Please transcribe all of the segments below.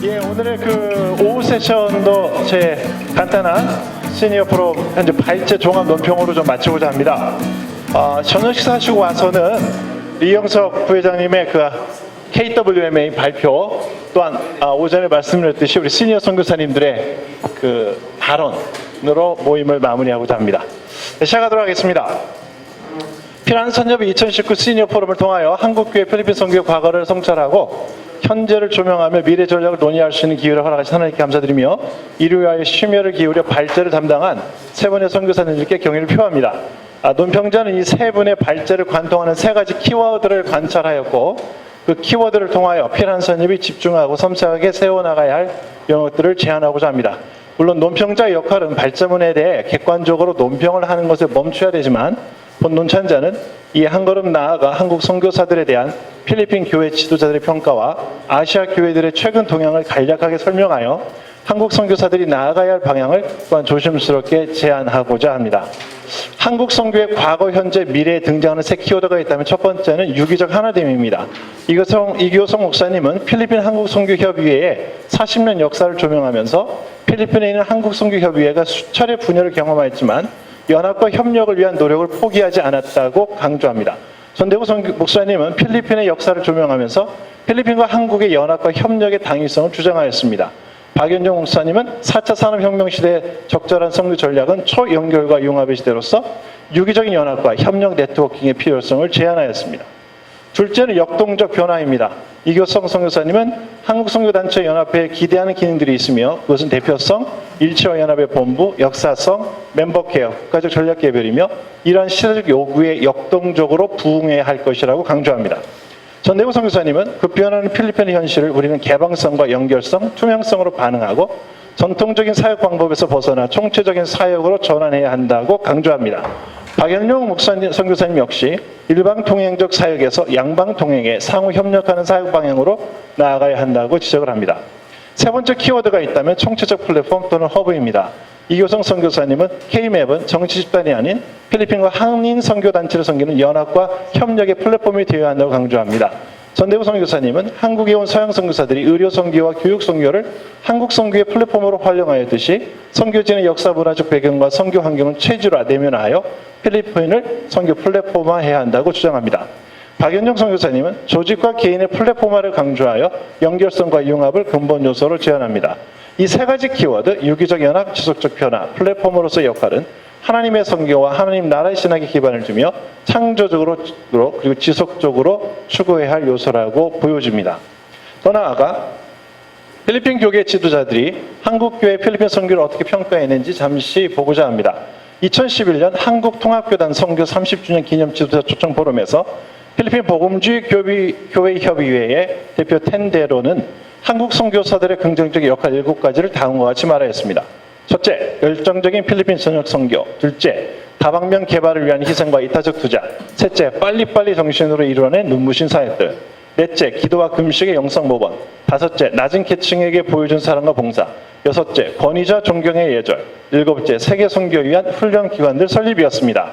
예, 오늘의 그 오후 세션도 제 간단한 시니어 프로 현재 발제 종합 논평으로 좀 마치고자 합니다. 저녁 식사하시고 와서는 이영석 부회장님의 그 KWMA 발표 또한 오전에 말씀드렸듯이 우리 시니어 선교사님들의 그 발언으로 모임을 마무리하고자 합니다. 네, 시작하도록 하겠습니다. 피난선협 2019 시니어 포럼을 통하여 한국교회 필리핀 선교의 과거를 성찰하고 현재를 조명하며 미래 전략을 논의할 수 있는 기회를 허락하신 하나님께 감사드리며 이를 위하여 심혈을 기울여 발제를 담당한 세 분의 선교사님들께 경의를 표합니다. 논평자는 이 세 분의 발제를 관통하는 세 가지 키워드를 관찰하였고 그 키워드를 통하여 피난선협이 집중하고 섬세하게 세워나가야 할 영역들을 제안하고자 합니다. 물론 논평자의 역할은 발제문에 대해 객관적으로 논평을 하는 것에 멈춰야 되지만 본 논찬자는 이 한 걸음 나아가 한국 선교사들에 대한 필리핀 교회 지도자들의 평가와 아시아 교회들의 최근 동향을 간략하게 설명하여 한국 선교사들이 나아가야 할 방향을 또한 조심스럽게 제안하고자 합니다. 한국 선교의 과거, 현재, 미래에 등장하는 세 키워드가 있다면 첫 번째는 유기적 하나됨입니다. 이교성 목사님은 필리핀 한국 선교협의회의 40년 역사를 조명하면서 필리핀에 있는 한국 선교협의회가 수차례 분열을 경험하였지만 연합과 협력을 위한 노력을 포기하지 않았다고 강조합니다. 전대구 목사님은 필리핀의 역사를 조명하면서 필리핀과 한국의 연합과 협력의 당위성을 주장하였습니다. 박연정 목사님은 4차 산업혁명 시대의 적절한 선교 전략은 초연결과 융합의 시대로서 유기적인 연합과 협력 네트워킹의 필요성을 제안하였습니다. 둘째는 역동적 변화입니다. 이교성 선교사님은 한국선교단체 연합회에 기대하는 기능들이 있으며 그것은 대표성, 일체화 연합의 본부, 역사성, 멤버 케어, 국가적 전략 개별이며 이러한 시대적 요구에 역동적으로 부응해야 할 것이라고 강조합니다. 전대구 선교사님은 급변하는 필리핀의 현실을 우리는 개방성과 연결성, 투명성으로 반응하고 전통적인 사역 방법에서 벗어나 총체적인 사역으로 전환해야 한다고 강조합니다. 박연용 선교사님 역시 일방통행적 사역에서 양방통행에 상호 협력하는 사역 방향으로 나아가야 한다고 지적을 합니다. 세 번째 키워드가 있다면 총체적 플랫폼 또는 허브입니다. 이교성 선교사님은 K맵은 정치 집단이 아닌 필리핀과 한인 선교단체를 섬기는 연합과 협력의 플랫폼이 되어야 한다고 강조합니다. 전대구 선교사님은 한국에 온 서양 선교사들이 의료 선교와 교육 선교를 한국 선교의 플랫폼으로 활용하였듯이 선교진의 역사 문화적 배경과 선교 환경을 체질화 내면화하여 필리핀을 선교 플랫폼화해야 한다고 주장합니다. 박연정 선교사님은 조직과 개인의 플랫폼화를 강조하여 연결성과 융합을 근본 요소로 제안합니다. 이 세 가지 키워드, 유기적 연합, 지속적 변화, 플랫폼으로서의 역할은 하나님의 선교와 하나님 나라의 신학에 기반을 두며 창조적으로 그리고 지속적으로 추구해야 할 요소라고 보여집니다. 더 나아가 필리핀 교계 지도자들이 한국교회 필리핀 선교를 어떻게 평가했는지 잠시 보고자 합니다. 2011년 한국통합교단 선교 30주년 기념 지도자 초청 포럼에서 필리핀 복음주의 교회 협의회의 대표 텐데로는 한국 선교사들의 긍정적인 역할 7가지를 다음과 같이 말하였습니다. 첫째, 열정적인 필리핀 전역 선교. 둘째, 다방면 개발을 위한 희생과 이타적 투자. 셋째, 빨리빨리 정신으로 이루어낸 눈부신 사역들. 넷째, 기도와 금식의 영성 모범. 다섯째, 낮은 계층에게 보여준 사랑과 봉사. 여섯째, 권위자 존경의 예절. 일곱째, 세계 선교를 위한 훈련 기관들 설립이었습니다.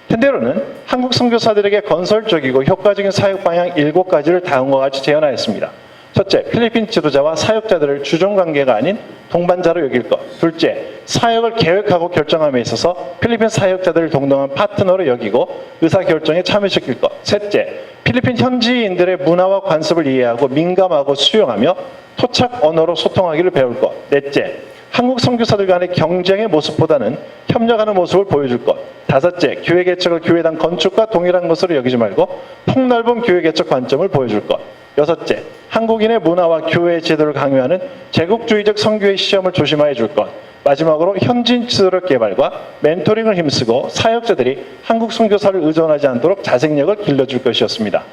텐데로는 한국 선교사들에게 건설적이고 효과적인 사역 방향 7가지를 다음과 같이 제안하였습니다. 첫째, 필리핀 지도자와 사역자들을 주종관계가 아닌 동반자로 여길 것. 둘째, 사역을 계획하고 결정함에 있어서 필리핀 사역자들을 동등한 파트너로 여기고 의사결정에 참여시킬 것. 셋째, 필리핀 현지인들의 문화와 관습을 이해하고 민감하고 수용하며 토착 언어로 소통하기를 배울 것. 넷째, 한국 선교사들 간의 경쟁의 모습보다는 협력하는 모습을 보여줄 것. 다섯째, 교회 개척을 교회당 건축과 동일한 것으로 여기지 말고 폭넓은 교회 개척 관점을 보여줄 것. 여섯째, 한국인의 문화와 교회의 제도를 강요하는 제국주의적 선교의 시험을 조심하여 줄 것. 마지막으로 현지인 지도력 개발과 멘토링을 힘쓰고 사역자들이 한국 선교사를 의존하지 않도록 자생력을 길러줄 것이었습니다.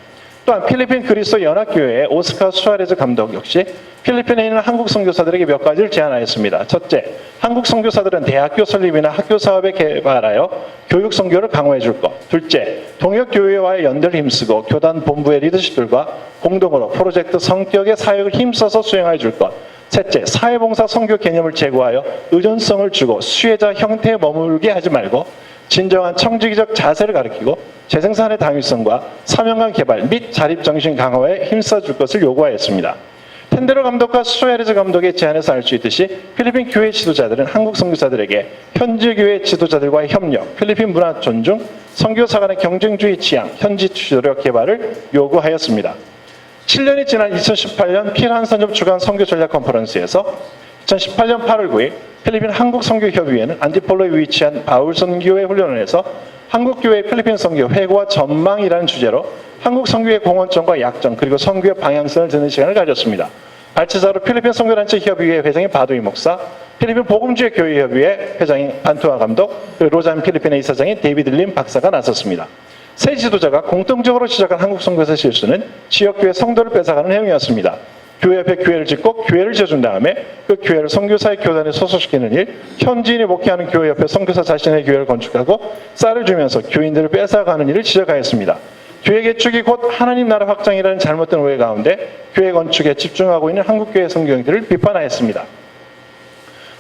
또한 필리핀 그리스도 연합교회의 오스카 수아레즈 감독 역시 필리핀에 있는 한국 선교사들에게 몇 가지를 제안하였습니다. 첫째, 한국 선교사들은 대학교 설립이나 학교 사업에 개발하여 교육 선교를 강화해 줄 것. 둘째, 동역교회와의 연대를 힘쓰고 교단 본부의 리더십들과 공동으로 프로젝트 성격의 사역을 힘써서 수행해 줄 것. 셋째, 사회봉사 선교 개념을 제고하여 의존성을 주고 수혜자 형태에 머물게 하지 말고 진정한 청지기적 자세를 가리키고 재생산의 당위성과 사명감 개발 및 자립정신 강화에 힘써줄 것을 요구하였습니다. 텐데로 감독과 수아레즈 감독의 제안에서 알 수 있듯이 필리핀 교회 지도자들은 한국 선교사들에게 현지 교회 지도자들과의 협력, 필리핀 문화 존중, 선교사 간의 경쟁주의 지향, 현지 주력 개발을 요구하였습니다. 7년이 지난 2018년 필한선접 주간 선교 전략 컨퍼런스에서 2018년 8월 9일 필리핀 한국선교협의회는 안티폴로에 위치한 바울선교회 훈련원에서 한국교회 필리핀 선교 회고와 전망이라는 주제로 한국 선교의 공헌점과 약점 그리고 선교의 방향성을 듣는 시간을 가졌습니다. 발제자로 필리핀 선교단체 협의회 회장인 바두이 목사, 필리핀 복음주의 교회협의회 회장인 반투아 감독, 그리고 로잔 필리핀의 이사장인 데이비드 림 박사가 나섰습니다. 세 지도자가 공통적으로 지적한 한국 선교사의 실수는 지역교회 성도를 뺏어가는 행위였습니다. 교회 옆에 교회를 짓고 교회를 지어준 다음에 그 교회를 선교사의 교단에 소속시키는 일, 현지인이 목회하는 교회 옆에 선교사 자신의 교회를 건축하고 쌀을 주면서 교인들을 뺏어가는 일을 지적하였습니다. 교회 개축이 곧 하나님 나라 확장이라는 잘못된 오해 가운데 교회 건축에 집중하고 있는 한국교회 선교인들을 비판하였습니다.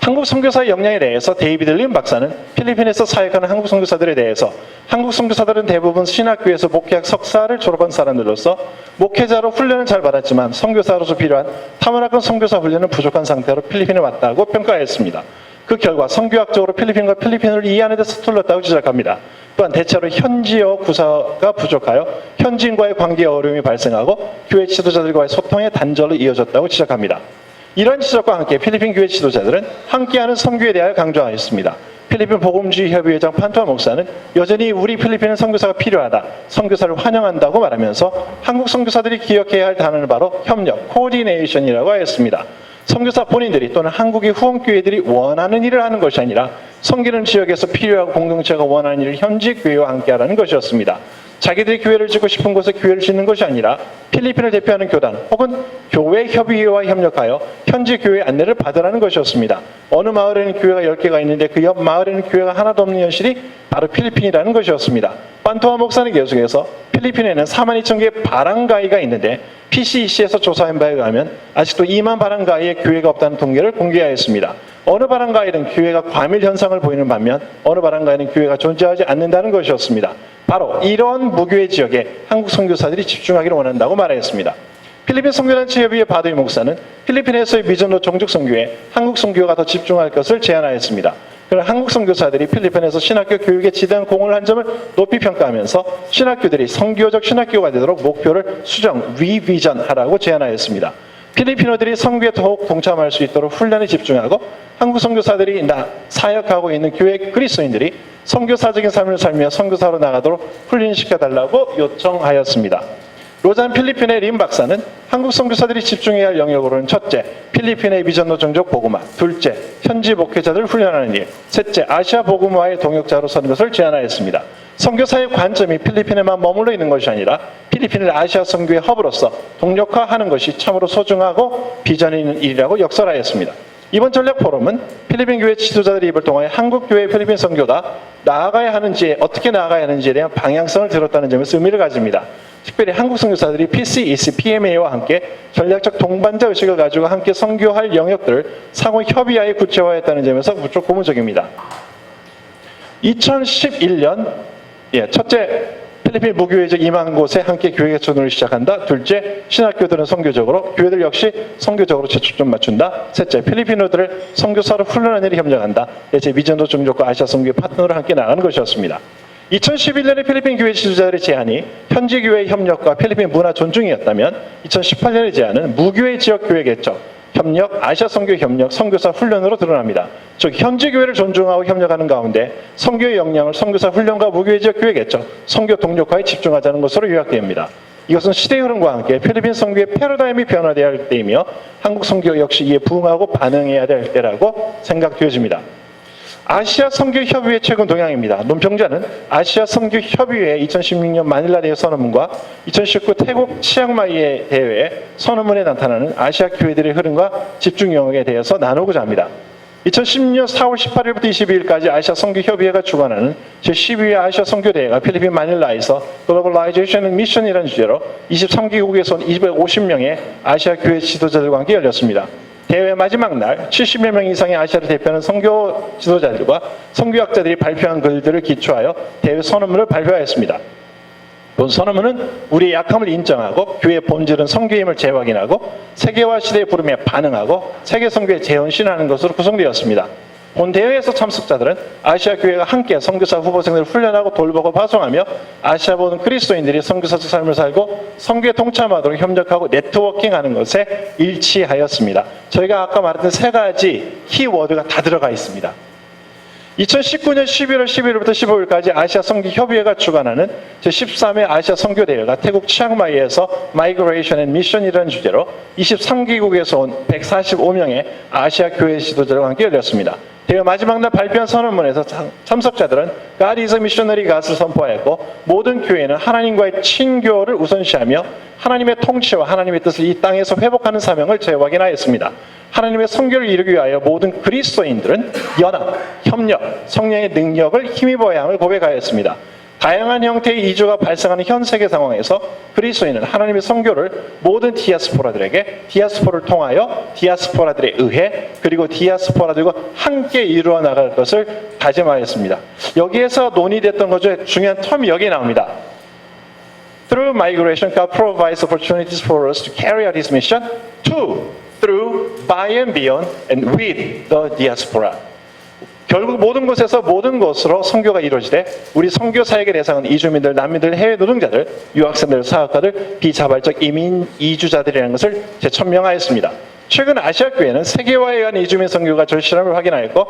한국 선교사의 역량에 대해서 데이비드 림 박사는 필리핀에서 사역하는 한국 선교사들에 대해서 한국 선교사들은 대부분 신학교에서 목회학 석사를 졸업한 사람들로서 목회자로 훈련은 잘 받았지만 선교사로서 필요한 타문화권 선교사 훈련은 부족한 상태로 필리핀에 왔다고 평가했습니다. 그 결과 선교학적으로 필리핀과 필리핀을 이해하는 데 서툴렀다고 지적합니다. 또한 대체로 현지어 구사가 부족하여 현지인과의 관계에 어려움이 발생하고 교회 지도자들과의 소통에 단절로 이어졌다고 지적합니다. 이런 지적과 함께 필리핀 교회 지도자들은 함께하는 선교에 대하여 강조하였습니다. 필리핀 복음주의 협의회장 판투아 목사는 여전히 우리 필리핀은 선교사가 필요하다, 선교사를 환영한다고 말하면서 한국 선교사들이 기억해야 할 단어는 바로 협력, 코디네이션이라고 하였습니다. 선교사 본인들이 또는 한국의 후원교회들이 원하는 일을 하는 것이 아니라 섬기는 지역에서 필요하고 공동체가 원하는 일을 현지 교회와 함께하라는 것이었습니다. 자기들이 교회를 짓고 싶은 곳에 교회를 짓는 것이 아니라 필리핀을 대표하는 교단 혹은 교회 협의회와 협력하여 현지 교회 안내를 받으라는 것이었습니다. 어느 마을에는 교회가 10개가 있는데 그 옆 마을에는 교회가 하나도 없는 현실이 바로 필리핀이라는 것이었습니다. 판투아 목사는 계속해서 필리핀에는 42,000개의 바랑가이가 있는데 PCEC에서 조사한 바에 의하면 아직도 2만 바랑가이의 교회가 없다는 통계를 공개하였습니다. 어느 바랑가이는 교회가 과밀 현상을 보이는 반면 어느 바랑가이는 교회가 존재하지 않는다는 것이었습니다. 바로 이런 무교회 지역에 한국 선교사들이 집중하기를 원한다고 말하였습니다. 필리핀 선교단체 협의회 바두이 목사는 필리핀에서의 미전도 종족 선교에 한국 선교가 더 집중할 것을 제안하였습니다. 그러나 한국 선교사들이 필리핀에서 신학교 교육에 지대한 공헌을 한 점을 높이 평가하면서 신학교들이 선교적 신학교가 되도록 목표를 수정, 리비전하라고 제안하였습니다. 필리핀어들이 선교에 더욱 동참할 수 있도록 훈련에 집중하고 한국 선교사들이 사역하고 있는 교회 그리스도인들이 선교사적인 삶을 살며 선교사로 나가도록 훈련시켜달라고 요청하였습니다. 로잔 필리핀의 림 박사는 한국 선교사들이 집중해야 할 영역으로는 첫째, 필리핀의 미전도 종족 복음화, 둘째, 현지 목회자들을 훈련하는 일, 셋째, 아시아 복음화의 동역자로 서는 것을 제안하였습니다. 선교사의 관점이 필리핀에만 머물러 있는 것이 아니라 필리핀을 아시아 선교의 허브로서 동력화하는 것이 참으로 소중하고 비전 있는 일이라고 역설하였습니다. 이번 전략 포럼은 필리핀 교회 지도자들의 입을 통하여 한국 교회의 필리핀 선교가 나아가야 하는지 어떻게 나아가야 하는지에 대한 방향성을 들었다는 점에서 의미를 가집니다. 특별히 한국 선교사들이 PCEC, PMA와 함께 전략적 동반자 의식을 가지고 함께 선교할 영역들을 상호 협의하에 구체화했다는 점에서 무척 고무적입니다. 2011년 첫째, 필리핀 무교회적 2만 곳에 함께 교회 개천을 시작한다. 둘째, 신학교들은 선교적으로, 교회들 역시 선교적으로 초점 맞춘다. 셋째, 필리핀어들을 선교사로 훈련하는 일에 협력한다. 넷째, 미전도 종족과 아시아 선교의 파트너로 함께 나가는 것이었습니다. 2011년에 필리핀 교회 지도자들의 제안이 현지 교회의 협력과 필리핀 문화 존중이었다면 2018년의 제안은 무교회 지역 교회 개척, 협력, 아시아 선교 협력, 선교사 훈련으로 드러납니다. 즉 현지 교회를 존중하고 협력하는 가운데 선교의 역량을 선교사 훈련과 무교회 지역 교회 개척, 선교 동력화에 집중하자는 것으로 요약됩니다. 이것은 시대의 흐름과 함께 필리핀 선교의 패러다임이 변화되어야 할 때이며 한국 선교 역시 이에 부응하고 반응해야 될 때라고 생각되어집니다. 아시아 선교협의회 최근 동향입니다. 논평자는 아시아 선교협의회 2016년 마닐라 대회 선언문과 2019 태국 치앙마이의 대회 선언문에 나타나는 아시아 교회들의 흐름과 집중 영역에 대해서 나누고자 합니다. 2016년 4월 18일부터 22일까지 아시아 선교협의회가 주관하는 제12회 아시아 선교대회가 필리핀 마닐라에서 글로벌라이제이션 앤 미션이라는 주제로 23개국에서 온 250명의 아시아 교회 지도자들과 함께 열렸습니다. 대회 마지막 날 70여 명 이상의 아시아를 대표하는 선교 지도자들과 선교학자들이 발표한 글들을 기초하여 대회 선언문을 발표하였습니다. 본 선언문은 우리의 약함을 인정하고 교회의 본질은 선교임을 재확인하고 세계화 시대의 부름에 반응하고 세계 선교에 재헌신하는 것으로 구성되었습니다. 본 대회에서 참석자들은 아시아 교회가 함께 선교사 후보생들을 훈련하고 돌보고 파송하며 아시아 모든 그리스도인들이 선교사적 삶을 살고 선교에 동참하도록 협력하고 네트워킹하는 것에 일치하였습니다. 저희가 아까 말했던 세 가지 키워드가 다 들어가 있습니다. 2019년 11월 11일부터 15일까지 아시아 선교협의회가 주관하는 제13회 아시아 선교대회가 태국 치앙마이에서 Migration and Mission이라는 주제로 23개국에서 온 145명의 아시아 교회 지도자들과 함께 열렸습니다. 대회 마지막 날 발표한 선언문에서 참석자들은 God is a missionary God을 선포하였고 모든 교회는 하나님과의 친교를 우선시하며 하나님의 통치와 하나님의 뜻을 이 땅에서 회복하는 사명을 재확인하였습니다. 하나님의 선교를 이루기 위하여 모든 그리스도인들은 연합, 협력, 성령의 능력을 힘입어야 함을 고백하였습니다. 다양한 형태의 이주가 발생하는 현 세계 상황에서 그리스도인은 하나님의 선교를 모든 디아스포라들에게 디아스포를 통하여 디아스포라들에 의해 그리고 디아스포라들과 함께 이루어 나갈 것을 다짐하였습니다. 여기에서 논의됐던 것 중에 중요한 텀이 여기에 나옵니다. Through migration, God provides opportunities for us to carry out His mission through, by and beyond, and with the diaspora. 결국 모든 곳에서 모든 곳으로 선교가 이루어지되 우리 선교 사역의 대상은 이주민들, 난민들, 해외 노동자들, 유학생들, 사업가들, 비자발적 이민 이주자들이라는 것을 재천명하였습니다. 최근 아시아 교회는 세계화에 의한 이주민 선교가 절실함을 확인하였고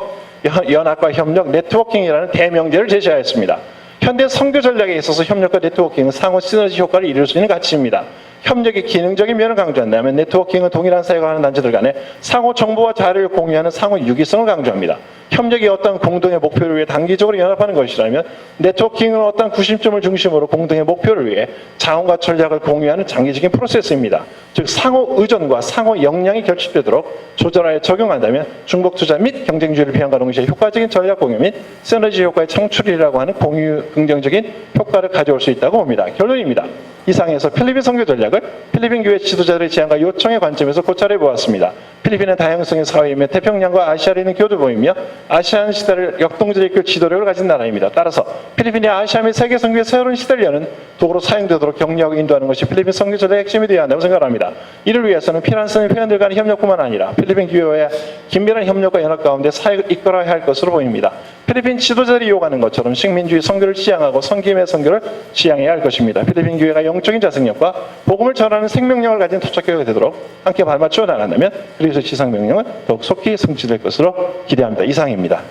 연합과 협력, 네트워킹이라는 대명제를 제시하였습니다. 현대 선교 전략에 있어서 협력과 네트워킹은 상호 시너지 효과를 이룰 수 있는 가치입니다. 협력의 기능적인 면을 강조한다면 네트워킹은 동일한 사역을 하는 단체들 간에 상호 정보와 자료를 공유하는 상호 유기성을 강조합니다. 협력이 어떤 공동의 목표를 위해 단기적으로 연합하는 것이라면 네트워킹은 어떤 구심점을 중심으로 공동의 목표를 위해 자원과 전략을 공유하는 장기적인 프로세스입니다. 즉 상호 의존과 상호 역량이 결집되도록 조절하여 적용한다면 중복 투자 및 경쟁주의를 피한과 동시에 효과적인 전략 공유 및 시너지 효과의 창출이라고 하는 공유 긍정적인 효과를 가져올 수 있다고 봅니다. 결론입니다. 이상에서 필리핀 선교 전략을 필리핀 교회 지도자들의 제안과 요청의 관점에서 고찰해 보았습니다. 필리핀은 다양성의 사회이며 태평양과 아시아를 있는 교두보이며 아시안 시대를 역동적으로 이끌 지도력을 가진 나라입니다. 따라서 필리핀이 아시아 및 세계 선교의 새로운 시대를 여는 도구로 사용되도록 격려하고 인도하는 것이 필리핀 선교 전략의 핵심이 되어야 한다고 생각합니다. 이를 위해서는 피란스의 회원들 간의 협력뿐만 아니라 필리핀 교회와의 긴밀한 협력과 연합 가운데 사역을 이끌어야 할 것으로 보입니다. 필리핀 지도자들이 요구하는 것처럼 식민주의 선교를 지향하고 선김의 선교를 지향해야 할 것입니다. 필리핀 교회가 영적인 자생력과 복음을 전하는 생명력을 가진 토착교회가 되도록 함께 발맞추어 나간다면 그리스도의 지상 명령은 더욱 속히 성취될 것으로 기대합니다. 이상입니다.